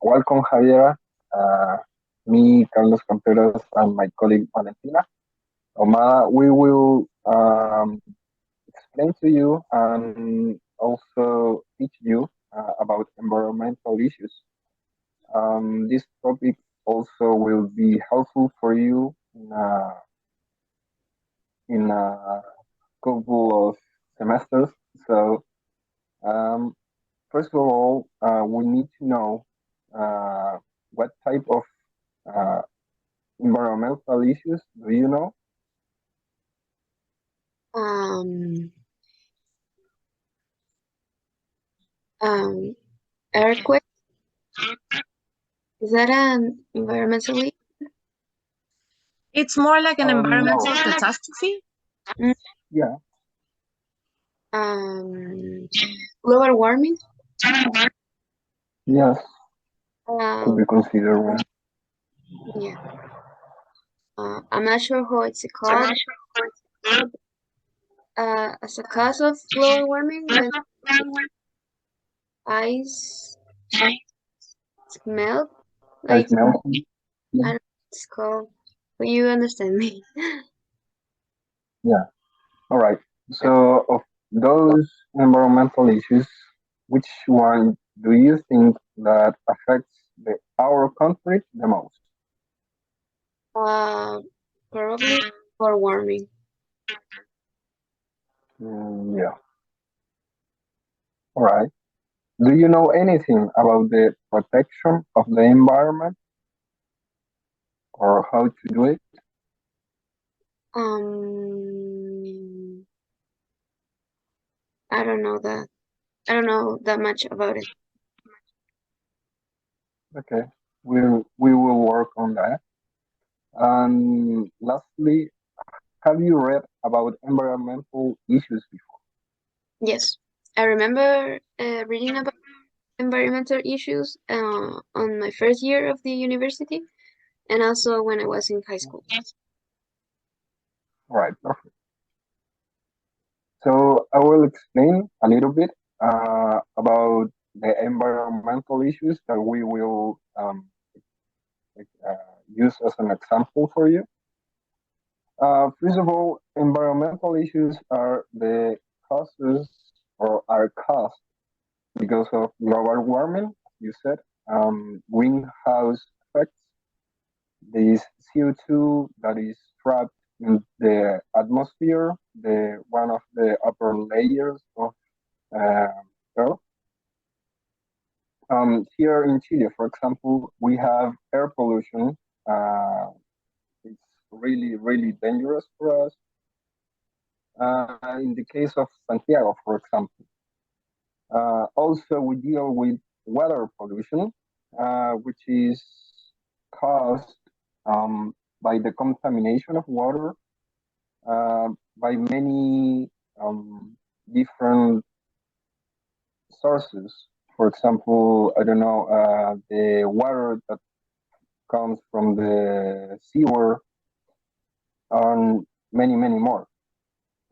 welcome, Javiera. Uh, Me, Carlos Contreras, and my colleague Valentina Omada, we will explain to you and also teach you about environmental issues. This topic also will be helpful for you in a couple of semesters. So, um, first of all, we need to know what type of uh, environmental issues do you know? Um, Earthquake, is that an environmentally? It's more like an environmental No. catastrophe. Yeah. Um, Global warming? Yes. Could be Um, considered one. yeah. I'm not sure how it's called. As a cause of global warming, when ice melt, like Ice melting. I don't know what it's called, but you understand me. Yeah. All right. So, of those environmental issues, which one do you think that affects our country the most? Uh, Probably for warming. Yeah. All right. Do you know anything about the protection of the environment or how to do it? Um, I don't know that. I don't know that much about it. Okay. We will work on that. And lastly, have you read about environmental issues before? Yes, I remember reading about environmental issues on my first year of the university, and also when I was in high school. All right, perfect. So I will explain a little bit about the environmental issues that we will use as an example for you. First of all, environmental issues are the causes or are caused because of global warming, you said, greenhouse effects, this CO2 that is trapped in the atmosphere, the one of the upper layers of uh, Earth. Here in Chile, for example, we have air pollution. It's really dangerous for us. In the case of Santiago, for example, also we deal with water pollution, which is caused by the contamination of water by many different sources. For example, I don't know, the water that comes from the sewer, and many more.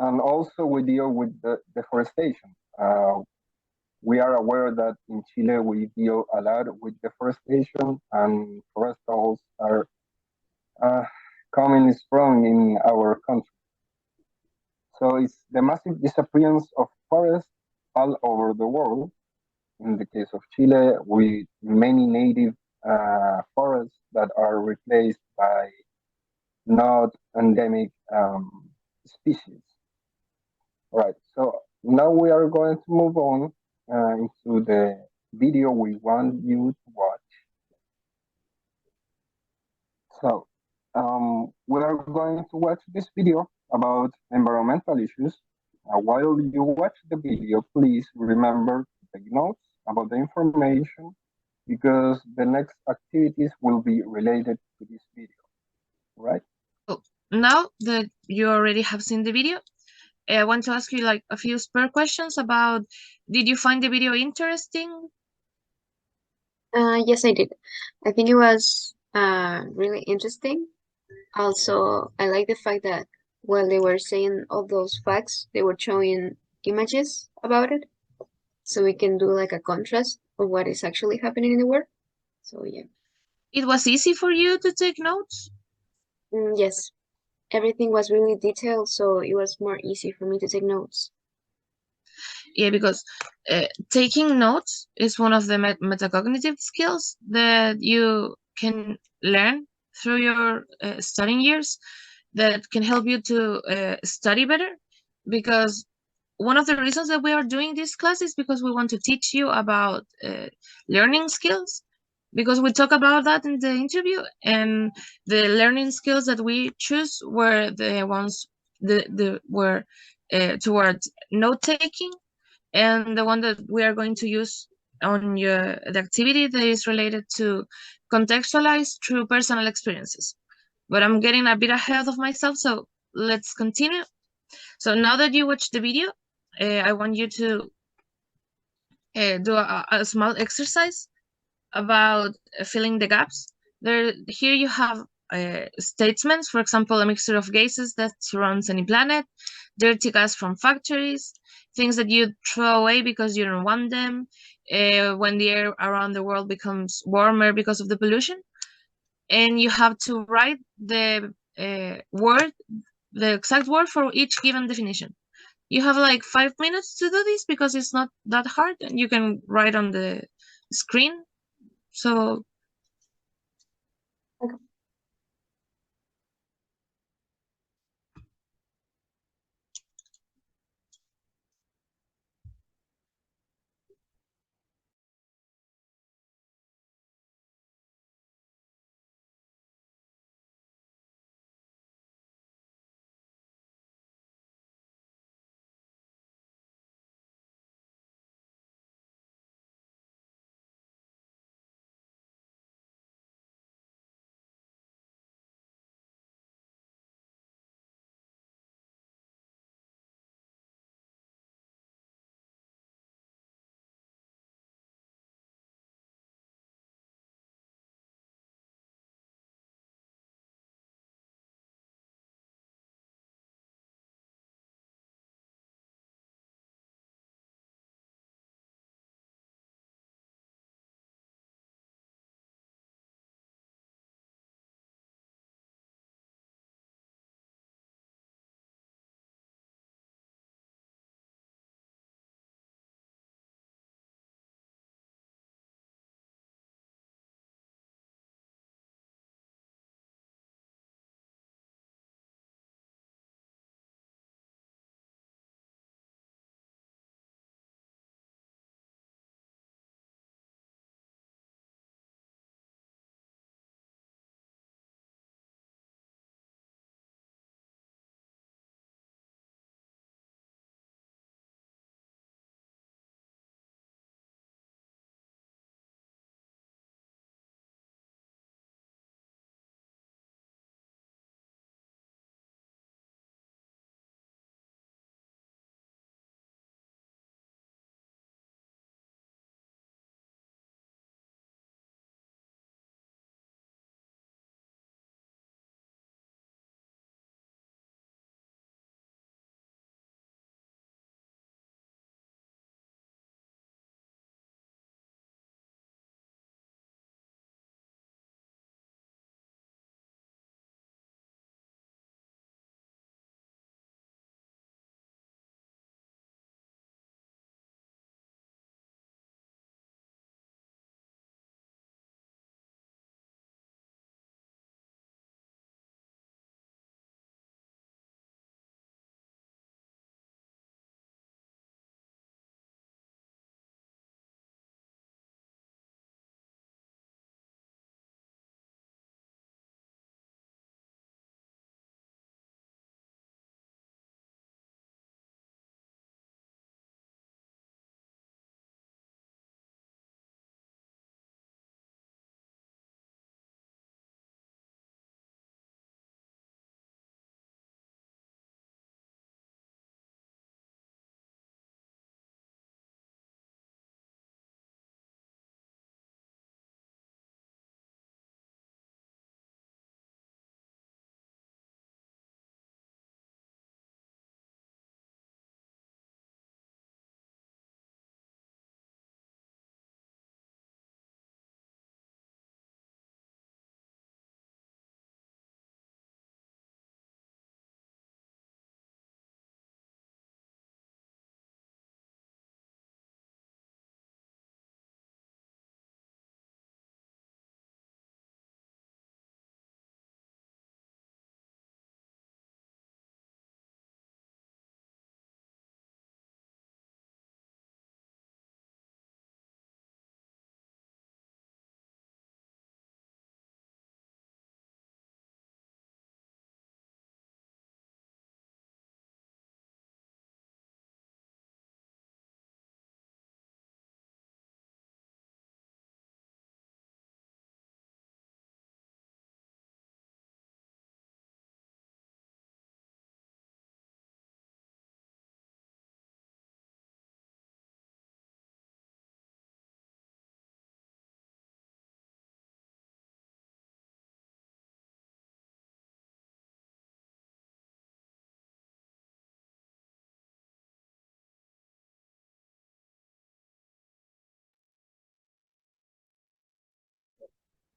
And also, we deal with the deforestation. We are aware that in Chile we deal a lot with deforestation, and forestals are uh, coming strong in our country. So it's the massive disappearance of forests all over the world. In the case of Chile, with many native forests that are replaced by not endemic species. All right, so now we are going to move on into the video we want you to watch. So we are going to watch this video about environmental issues. While you watch the video, please remember to take notes about the information because the next activities will be related to this video, right? Oh, now that you already have seen the video, I want to ask you like a few spare questions about, did you find the video interesting? Yes, I did. I think it was really interesting. Also, I like the fact that while they were saying all those facts, they were showing images about it, so we can do like a contrast of what is actually happening in the world. So yeah. It was easy for you to take notes? Yes, everything was really detailed, so it was more easy for me to take notes. Yeah, because taking notes is one of the metacognitive skills that you can learn through your studying years that can help you to study better. Because one of the reasons that we are doing this class is because we want to teach you about learning skills, because we talk about that in the interview, and the learning skills that we choose were the ones the were towards note taking, and the one that we are going to use on the activity that is related to contextualize through personal experiences. But I'm getting a bit ahead of myself, so let's continue. So now that you watched the video, I want you to do a small exercise about filling the gaps. Here you have statements, for example, a mixture of gases that surrounds any planet, dirty gas from factories, things that you throw away because you don't want them, when the air around the world becomes warmer because of the pollution. And you have to write the exact word for each given definition. You have like 5 minutes to do this because it's not that hard, and you can write on the screen. So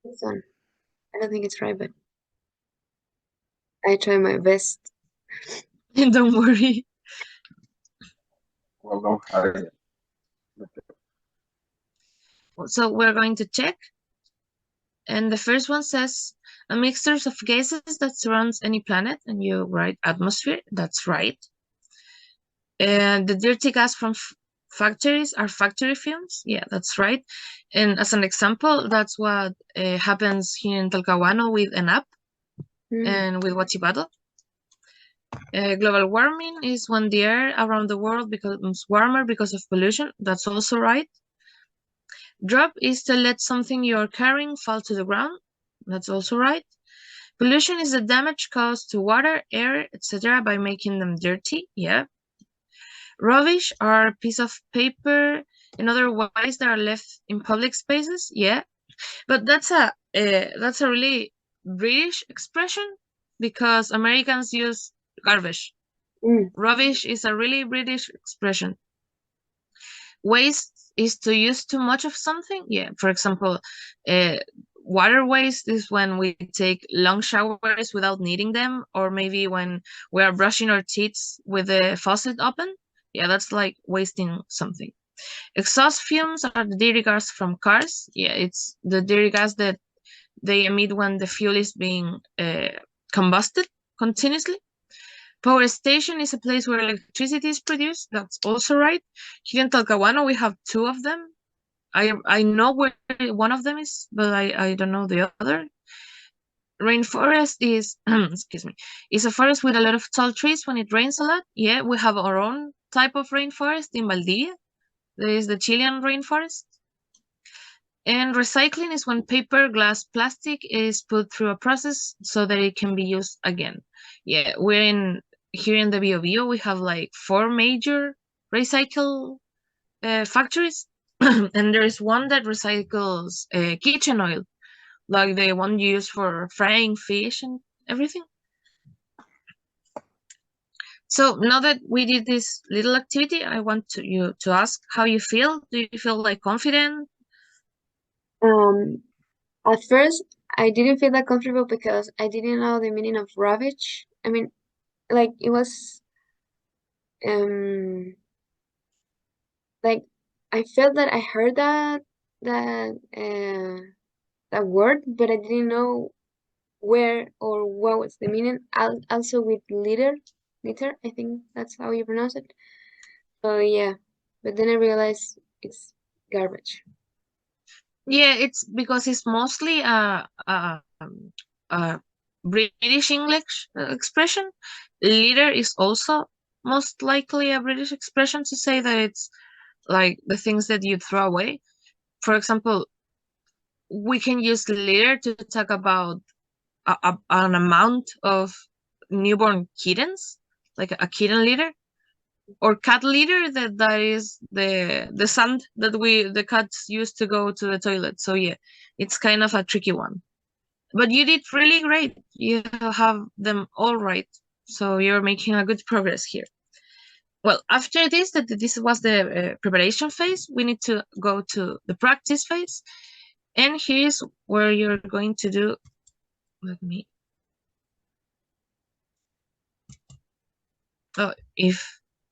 It's on. I don't think it's right, but I try my best. Don't worry. Well, don't hide it. So we're going to check. And the first one says, a mixture of gases that surrounds any planet, and you write atmosphere. That's right. And the dirty gas from factories are factory fumes. Yeah, that's right. And as an example, that's what happens here in Talcahuano with ENAP and with Huachipato. Global warming is when the air around the world becomes warmer because of pollution. That's also right. Drop is to let something you're carrying fall to the ground. That's also right. Pollution is the damage caused to water, air, etc. by making them dirty. Yeah. Rubbish are pieces of paper and other waste that are left in public spaces. Yeah. But that's a really British expression because Americans use garbage. Rubbish is a really British expression. Waste is to use too much of something. Yeah, for example, water waste is when we take long showers without needing them, or maybe when we are brushing our teeth with the faucet open. Yeah, that's like wasting something. Exhaust fumes are the dirty gas from cars. Yeah, it's the dirty gas that they emit when the fuel is being combusted continuously. Power station is a place where electricity is produced. That's also right. Here in Talcahuano, we have two of them. I know where one of them is, but I don't know the other. Rainforest is, excuse me, is a forest with a lot of tall trees when it rains a lot. Yeah, we have our own type of rainforest in Valdivia. There is the Chilean rainforest. And recycling is when paper, glass, plastic is put through a process so that it can be used again. Yeah, here in the Bio we have like 4 major recycle factories, and there's one that recycles kitchen oil, like the one used for frying fish and everything. So now that we did this little activity, I want you to ask how you feel. Do you feel like confident? At first, I didn't feel that comfortable because I didn't know the meaning of rubbish. I mean, like it was, like I felt that I heard that word, but I didn't know where or what was the meaning. Also with litter, I think that's how you pronounce it. So yeah, but then I realized it's garbage. Yeah, it's because it's mostly a British English expression. Litter is also most likely a British expression to say that it's like the things that you throw away. For example, we can use litter to talk about an amount of newborn kittens, like a kitten litter, or cat litter that is the sand that the cats use to go to the toilet. So yeah, it's kind of a tricky one. But you did really great. You have them all right. So you're making a good progress here. Well, after this was the preparation phase, we need to go to the practice phase. And here's where you're going to do,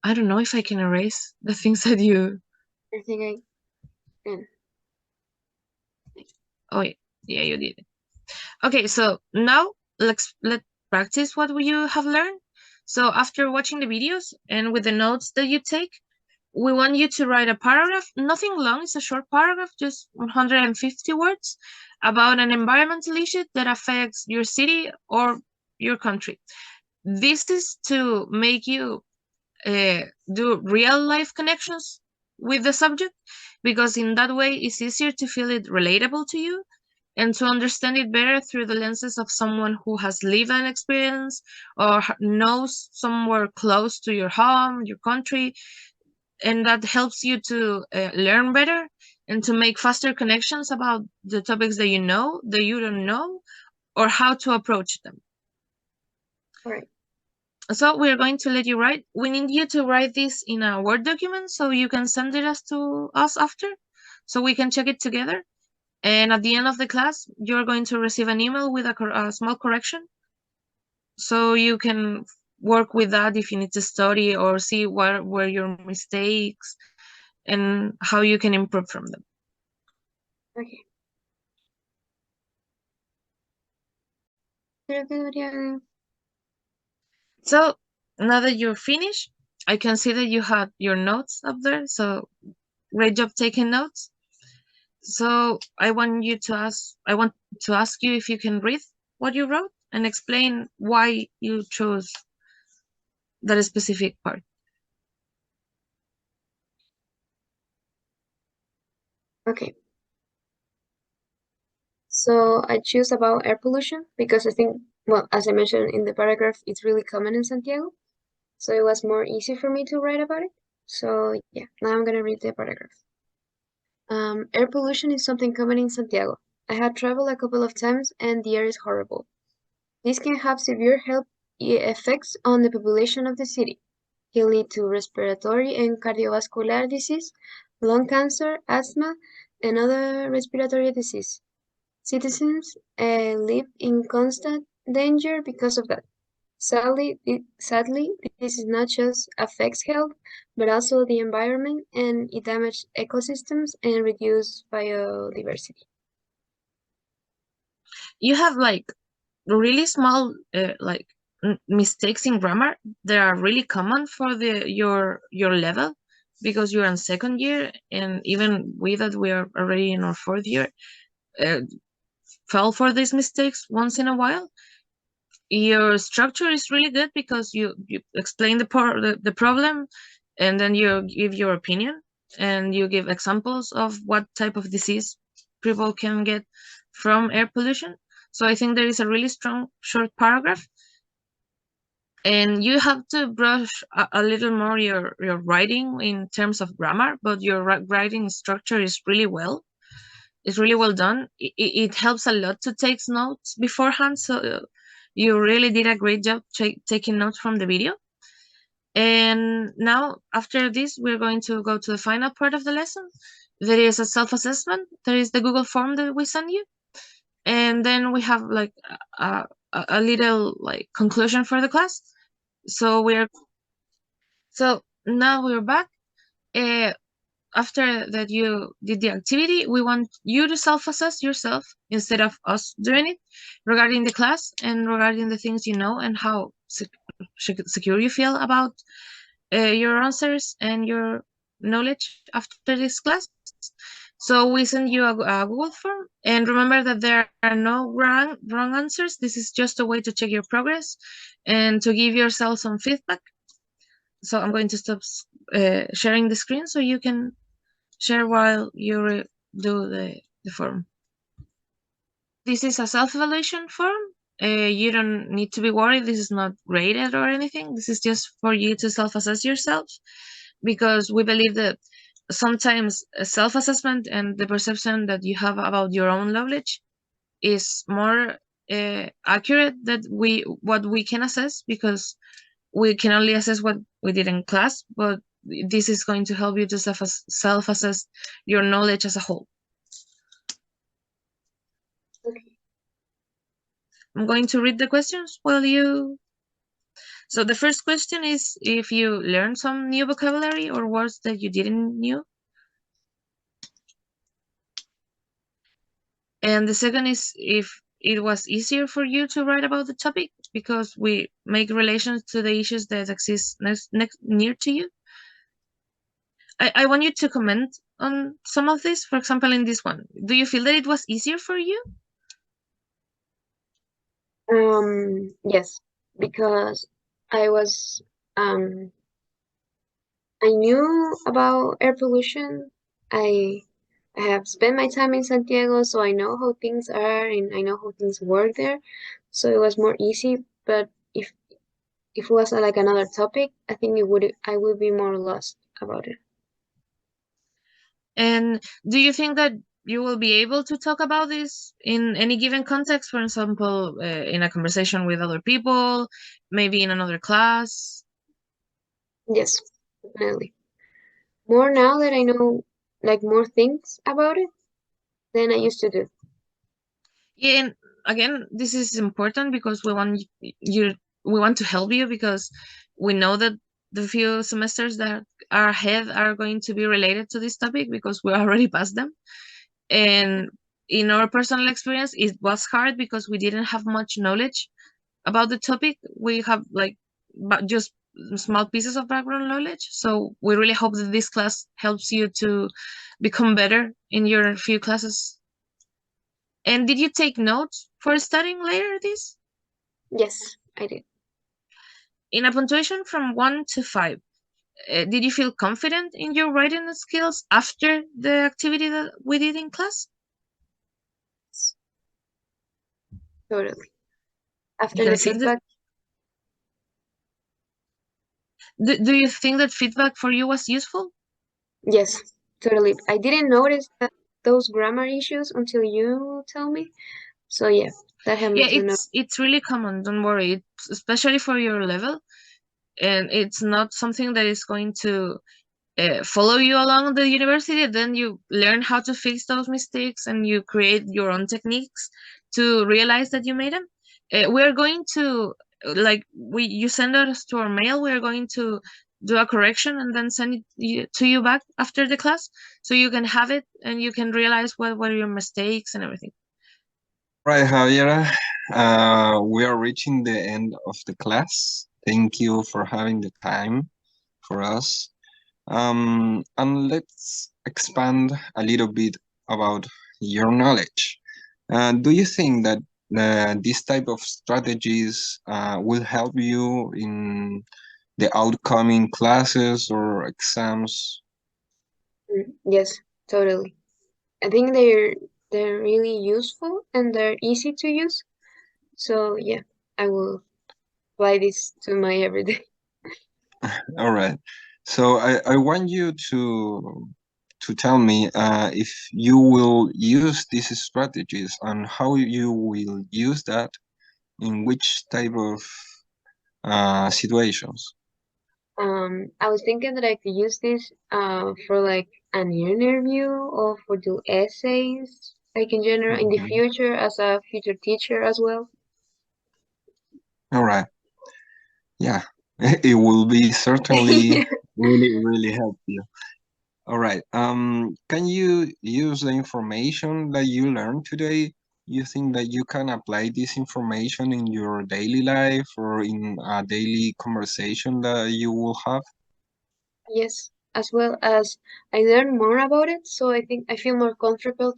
I don't know if I can erase the things that you. I think I can. Oh yeah, you did it. Okay, so now let's practice what you have learned. So after watching the videos and with the notes that you take, we want you to write a paragraph, nothing long, it's a short paragraph, just 150 words, about an environmental issue that affects your city or your country. This is to make you do real life connections with the subject, because in that way it's easier to feel it relatable to you and to understand it better through the lenses of someone who has lived an experience or knows somewhere close to your home, your country, and that helps you to learn better and to make faster connections about the topics that you don't know, or how to approach them. All right. So we're going to let you write. We need you to write this in a Word document so you can send it to us after, so we can check it together. And at the end of the class, you're going to receive an email with a small correction. So you can work with that if you need to study or see where were your mistakes and how you can improve from them. Okay. Creo que debería. So now that you're finished, I can see that you had your notes up there. So great job taking notes. So I want to ask you if you can read what you wrote and explain why you chose that specific part. Okay. So I choose about air pollution because I think, well, as I mentioned in the paragraph, it's really common in Santiago. So it was more easy for me to write about it. So yeah, now I'm gonna read the paragraph. Air pollution is something common in Santiago. I had traveled a couple of times and the air is horrible. This can have severe health effects on the population of the city. It can lead to respiratory and cardiovascular disease, lung cancer, asthma, and other respiratory disease. Citizens live in constant danger because of that. Sadly, this is not just affects health, but also the environment, and it damages ecosystems and reduces biodiversity. You have like really small like mistakes in grammar that are really common for your level because you're in second year, and even we that we are already in our fourth year fall for these mistakes once in a while. Your structure is really good because you explain the problem, and then you give your opinion and you give examples of what type of disease people can get from air pollution. So I think there is a really strong short paragraph, and you have to brush a little more your writing in terms of grammar, but your writing structure is really well. It's really well done. It helps a lot to take notes beforehand, so you really did a great job taking notes from the video. And now, after this, we're going to go to the final part of the lesson. There is a self-assessment. There is the Google form that we send you. And then we have like a little like conclusion for the class. So now we're back. After that you did the activity, we want you to self-assess yourself instead of us doing it regarding the class and regarding the things you know and how secure you feel about your answers and your knowledge after this class. So we send you a Google form, and remember that there are no wrong answers. This is just a way to check your progress and to give yourself some feedback. So I'm going to stop sharing the screen so you can share while you do the form. This is a self-evaluation form. You don't need to be worried. This is not graded or anything. This is just for you to self-assess yourself, because we believe that sometimes a self-assessment and the perception that you have about your own knowledge is more accurate than what we can assess, because we can only assess what we did in class, but this is going to help you to self-assess your knowledge as a whole. Okay. I'm going to read the questions while you... So the first question is if you learned some new vocabulary or words that you didn't knew. And the second is if it was easier for you to write about the topic because we make relations to the issues that exist near to you. I want you to comment on some of this. For example, in this one, do you feel that it was easier for you? Yes, because I was I knew about air pollution. I have spent my time in Santiago, so I know how things are and I know how things work there. So it was more easy. But if it was like another topic, I think I would be more lost about it. And do you think that you will be able to talk about this in any given context? For example, in a conversation with other people, maybe in another class? Yes, definitely. More now that I know like more things about it, than I used to do. Yeah, and again, this is important because we want to help you, because we know that the few semesters that are ahead are going to be related to this topic because we already passed them. And in our personal experience, it was hard because we didn't have much knowledge about the topic. We have like just small pieces of background knowledge. So we really hope that this class helps you to become better in your few classes. And did you take notes for studying later this? Yes, I did. In a punctuation from 1 to 5, did you feel confident in your writing skills after the activity that we did in class? Totally. You After can the send it. feedback, Do you think that feedback for you was useful? yes, totally. I didn't notice those grammar issues until you tell me. So yeah, that helped me Yeah, to know. it's really common. Don't worry, especially for your level, and it's not something that is going to follow you along the university. Then you learn how to fix those mistakes and you create your own techniques to realize that you made them. We're going to you send us to our mail. We're going to do a correction and then send it to you back after the class, so you can have it and you can realize what were your mistakes and everything. Right, Javiera. We are reaching the end of the class. Thank you for having the time for us. And let's expand a little bit about your knowledge. Do you think that this type of strategies will help you in the outcoming classes or exams? Yes, totally. I think they're really useful and they're easy to use. So yeah, I will apply this to my everyday. All right. So I want you to tell me if you will use these strategies and how you will use that in which type of situations. I was thinking that I could use this for like an interview or for do essays, like in general in the Mhm. future as a future teacher as well. All right. Yeah, it will be certainly really help you. All right. Can you use the information that you learned today? You think that you can apply this information in your daily life or in a daily conversation that you will have? Yes, as well as I learn more about it, so I think I feel more comfortable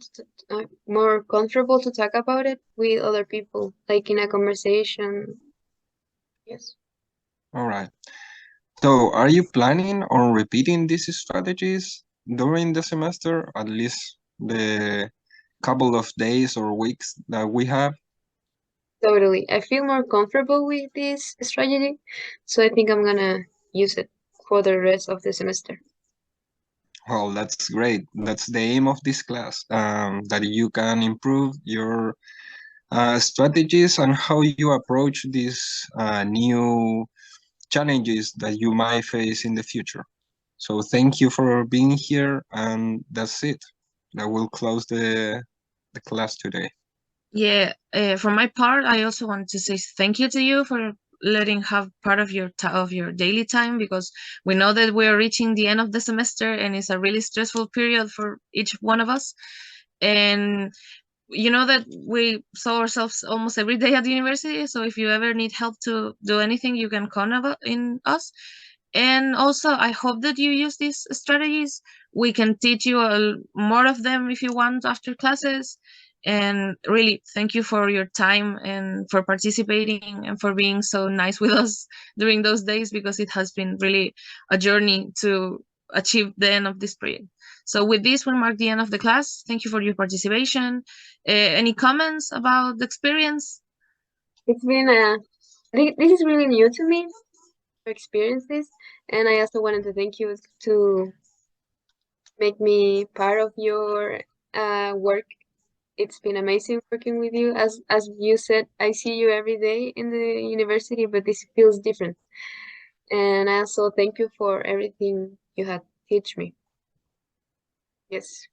to talk about it with other people, like in a conversation. Yes. All right. So are you planning on repeating these strategies during the semester, at least the couple of days or weeks that we have? Totally. I feel more comfortable with this strategy, so I think I'm gonna use it for the rest of the semester. Well, that's great. That's the aim of this class, that you can improve your strategies and how you approach these new challenges that you might face in the future. So thank you for being here, and that's it. I will close the class today. Yeah, for my part, I also want to say thank you to you for letting have part of your daily time, because we know that we are reaching the end of the semester and it's a really stressful period for each one of us. And you know that we saw ourselves almost every day at the university, so if you ever need help to do anything, you can count in us. And also, I hope that you use these strategies. We can teach you more of them if you want after classes. And really, thank you for your time and for participating and for being so nice with us during those days, because it has been really a journey to achieve the end of this project. So with this, we mark the end of the class. Thank you for your participation. Any comments about the experience? It's been this is really new to me to experience this, and I also wanted to thank you to make me part of your work. It's been amazing working with you. As you said, I see you every day in the university, but this feels different. And I also thank you for everything you had teach me. Yes.